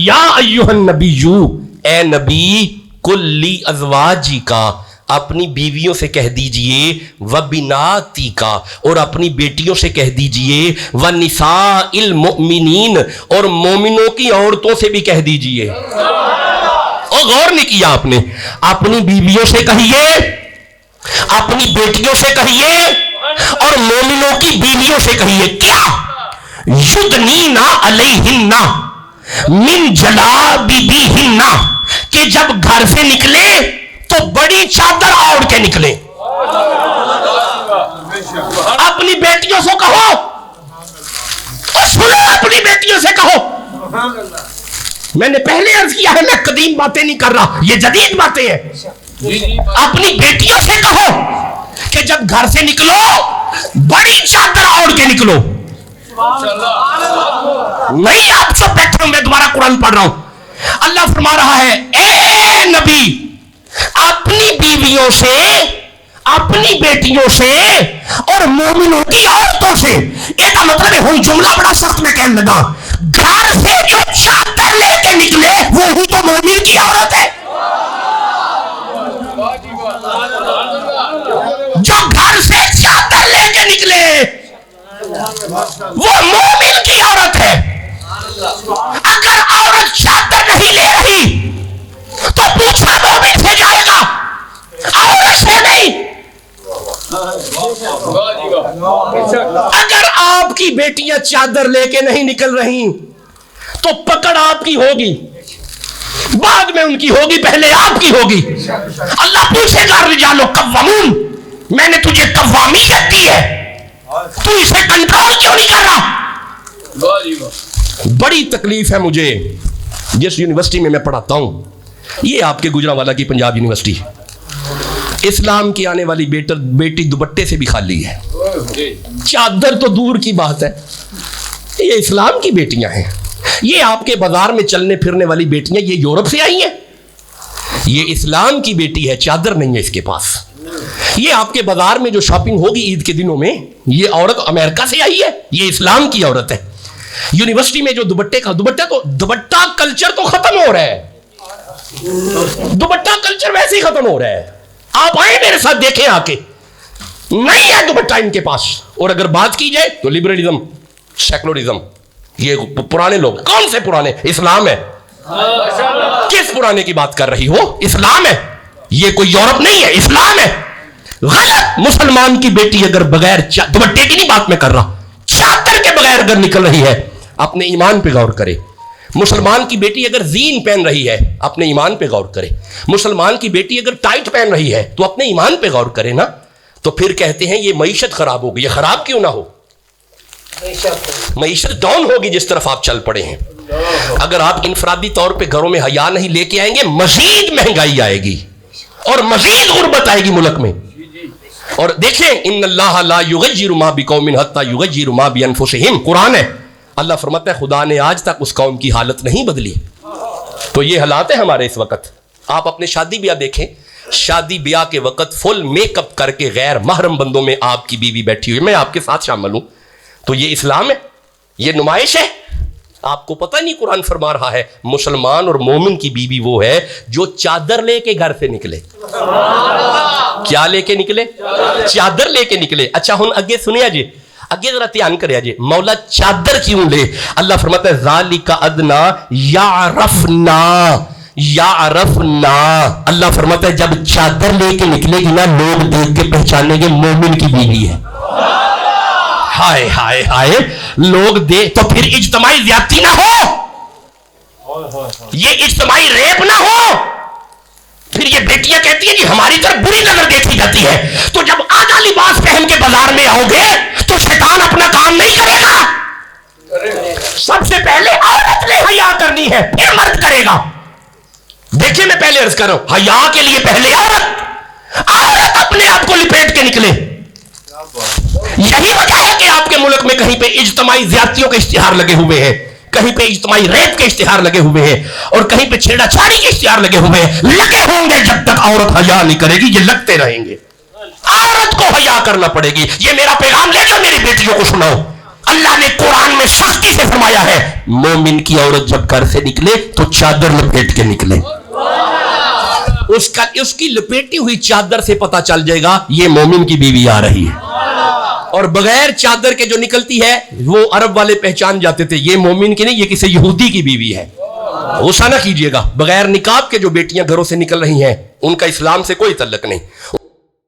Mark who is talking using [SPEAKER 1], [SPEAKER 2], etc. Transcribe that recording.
[SPEAKER 1] یا ایھا النبی، اے نبی، کلی ازواجی کا، اپنی بیویوں سے کہہ دیجئے، وبناتی کا، اور اپنی بیٹیوں سے کہہ دیجئے، ونساء المؤمنین، اور مومنوں کی عورتوں سے بھی کہہ دیجئے۔ اور غور نہیں کیا آپ نے، اپنی بیویوں سے کہیے، اپنی بیٹیوں سے کہیے، اور مومنوں کی بیویوں سے کہیے کیا؟ یدنینا علیہن من جلابیبہن، کہ جب گھر سے نکلے تو بڑی چادر اوڑھ کے نکلے۔ اپنی بیٹیوں سے کہو، اور سنو اپنی بیٹیوں سے کہو، میں نے پہلے عرض کیا ہے میں قدیم باتیں نہیں کر رہا، یہ جدید باتیں ہیں۔ اپنی بیٹیوں سے کہو کہ جب گھر سے نکلو بڑی چادر اوڑھ کے نکلو۔ نہیں آپ سب بیٹھے ہوں، میں دوبارہ قرآن پڑھ رہا ہوں۔ اللہ فرما رہا ہے اے نبی، اپنی بیویوں سے، اپنی بیٹیوں سے، اور مومنوں کی عورتوں سے۔ یہ کا مطلب ہے، ہوں جملہ بڑا سخت میں کہنے لگا، گھر سے جو چادر لے کے نکلے وہی تو مومن کی عورت ہے۔ جو گھر سے چادر لے کے نکلے وہ مومن کی عورت ہے۔ اگر عورت چادر نہیں لے رہی تو پوچھا مومن سے جائے گا، عورت سے نہیں۔ اگر آپ کی بیٹیاں چادر لے کے نہیں نکل رہی تو پکڑ آپ کی ہوگی، بعد میں ان کی ہوگی، پہلے آپ کی ہوگی۔ اللہ پوچھے گا رجال قوامون، میں نے تجھے قوامیت دی ہے، تو اسے کنٹرول کیوں نہیں کر رہا؟ بڑی تکلیف ہے مجھے، جس یونیورسٹی میں پڑھاتا ہوں، یہ آپ کے گجرانوالہ کی پنجاب یونیورسٹی، اسلام کی آنے والی بیٹی دوپٹے سے بھی خالی ہے، چادر تو دور کی بات ہے۔ یہ اسلام کی بیٹیاں ہیں، یہ آپ کے بازار میں چلنے پھرنے والی بیٹیاں یہ یورپ سے آئی ہیں، یہ اسلام کی بیٹی ہے، چادر نہیں ہے اس کے پاس۔ یہ آپ کے بازار میں جو شاپنگ ہوگی عید کے دنوں میں، یہ عورت امریکہ سے آئی ہے، یہ اسلام کی عورت ہے۔ یونیورسٹی میں جو دوپٹہ کلچر تو ختم ہو رہا ہے، دوپٹہ کلچر ویسے ہی ختم ہو رہا ہے۔ آپ آئیں میرے ساتھ دیکھیں آ کے، نہیں ہے دوپٹہ ان کے پاس۔ اور اگر بات کی جائے تو لبرلزم، سیکولرزم، یہ پرانے لوگ، کون سے پرانے؟ اسلام ہے۔ کس پرانے کی بات کر رہی ہو؟ اسلام ہے، یہ کوئی یورپ نہیں ہے، اسلام ہے۔ غلط۔ مسلمان کی بیٹی اگر بغیر دوپٹے کی نہیں بات میں کر رہا، چادر کے بغیر اگر نکل رہی ہے، اپنے ایمان پہ غور کرے۔ مسلمان کی بیٹی اگر زین پہن رہی ہے، اپنے ایمان پہ غور کرے۔ مسلمان کی بیٹی اگر ٹائٹ پہن رہی ہے تو اپنے ایمان پہ غور کرے نا۔ تو پھر کہتے ہیں یہ معیشت خراب ہوگی۔ یہ خراب کیوں نہ ہو؟ معیشت ڈاؤن ہوگی جس طرف آپ چل پڑے ہیں۔ اگر آپ انفرادی طور پہ گھروں میں حیا نہیں لے کے آئیں گے، مزید مہنگائی آئے گی اور مزید غربت آئے گی ملک میں۔ اور دیکھیں ان اللہ لا یغیر ما بقوم حتی یغیروا ما بانفسہم، قرآن ہے۔ اللہ فرماتا ہے خدا نے آج تک اس قوم کی حالت نہیں بدلی۔ تو یہ حالات ہے ہمارے اس وقت۔ آپ اپنے شادی بیاہ دیکھیں، شادی بیاہ کے وقت فل میک اپ کر کے غیر محرم بندوں میں آپ کی بیوی بیٹھی ہوئی، میں آپ کے ساتھ شامل ہوں، تو یہ اسلام ہے؟ یہ نمائش ہے؟ آپ کو پتہ نہیں قرآن فرما رہا ہے مسلمان اور مومن کی بیوی وہ ہے جو چادر لے کے گھر سے نکلے۔ کیا لے کے نکلے؟ چادر لے کے نکلے۔ اچھا ہن اگے سنیا جی، اگے ذرا دھیان کریا جی، مولا چادر کیوں لے؟ اللہ فرماتا ہے ذالک ادنا یعرفنا، یعرفنا۔ اللہ فرماتا ہے جب چادر لے کے نکلے گی نا، لوگ دیکھ کے پہچانیں گے مومن کی بیوی ہے۔ ہائے ہائے ہائے، لوگ دے تو پھر اجتماعی زیادتی نہ ہو، یہ اجتماعی ریپ نہ ہو۔ پھر یہ بیٹیاں کہتی ہیں کہ ہماری طرف بری نظر دیکھی جاتی ہے، تو جب آدھا لباس پہن کے بازار میں آؤ گے تو شیطان اپنا کام نہیں کرے گا۔ سب سے پہلے عورت نے حیا کرنی ہے، پھر مرد کرے گا۔ دیکھیں میں پہلے عرض کر رہا ہوں، حیا کے لیے پہلے عورت اپنے آپ کو لپیٹ کے نکلے۔ یہی وجہ ہے کہ آپ کے ملک میں کہیں پہ اجتماعی زیادتیوں کے اشتہار لگے ہوئے ہیں، کہیں پہ اجتماعی ریپ کے اشتہار لگے ہوئے ہیں، اور کہیں پہ چھیڑا چھاڑی کے اشتہار لگے ہوئے ہیں۔ لگے ہوں گے جب تک عورت حیا نہیں کرے گی، یہ لگتے رہیں گے۔ عورت کو حیا کرنا پڑے گی۔ یہ میرا پیغام لے کر میری بیٹیوں کو سناؤ، اللہ نے قرآن میں سختی سے فرمایا ہے مومن کی عورت جب گھر سے نکلے تو چادر لپیٹ کے نکلے. اس کی لپیٹی ہوئی چادر سے پتا چل جائے گا یہ مومن کی بیوی آ رہی ہے. اور بغیر چادر کے جو نکلتی ہے وہ عرب والے پہچان جاتے تھے یہ مومن کی نہیں, یہ کسی یہودی کی بیوی ہے. غصہ نہ کیجئے گا, بغیر نقاب کے جو بیٹیاں گھروں سے نکل رہی ہیں ان کا اسلام سے کوئی تعلق نہیں.